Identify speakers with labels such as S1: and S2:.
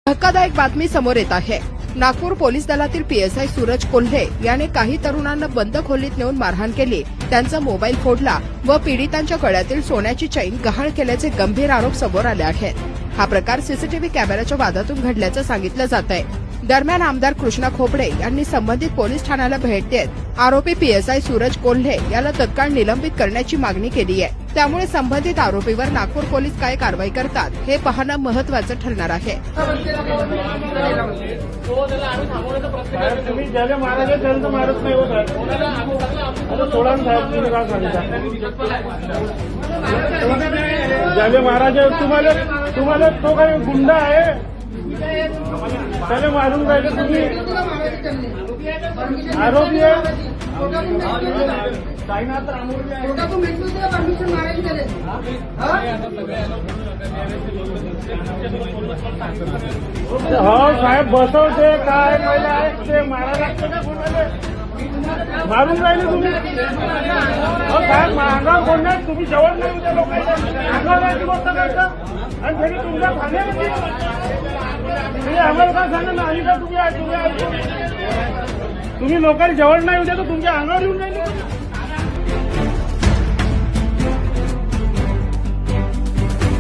S1: धक्कादायक बातमी समोर येत आहे। नागपूर पोलीस दलातील पीएसआय सूरज कोल्हे याने काही तरुणांना बंद खोलीत नेऊन मारहाण केली, त्यांचा मोबाईल फोडला व पीडितांच्या गळ्यातील सोन्याची चैन गहाळ केल्याचे गंभीर आरोप समोर आले आहेत। हा प्रकार सीसीटीव्ही कॅमेऱ्याच्या वादातून घडल्याचं सांगितलं जात आहे। दरम्यान आमदार कृष्णा खोपडे यांनी संबंधित पोलीस ठाण्याला भेट देत आरोपी पीएसआय सूरज कोल्हे याला तत्काळ निलंबित करण्याची मागणी केली आहे। त्यामुळे संबंधित आरोपीवर नागपूर पोलीस काय कारवाई करतात हे पाहणं महत्त्वाचं ठरणार आहे।
S2: तुम्ही ज्याला मारायला त्याला तर मारत नाही होत आता सोडा साहेब तुम्ही काय सांगता ज्याला मारायचे तुम्हाला तो काही गुंडा आहे त्याला मारून राहिले तुम्ही आरोपी आहे हो साहेब बसवते काय पहिला आहे ते मारायला लागतं का कोणाला मारून राहिले तुम्ही हो साहेब अंगावर कोणणार तुम्ही जवळ नाही उद्या लोकांच्या अंगावर राहायची गोष्ट करता आणि त्यांनी तुमच्या खाण्यामध्ये तुम्ही आम्हाला काय सांगा ना आणि का तुम्ही लोकांनी जवळ नाही उद्या तर तुमच्या अंगावर येऊन राहिले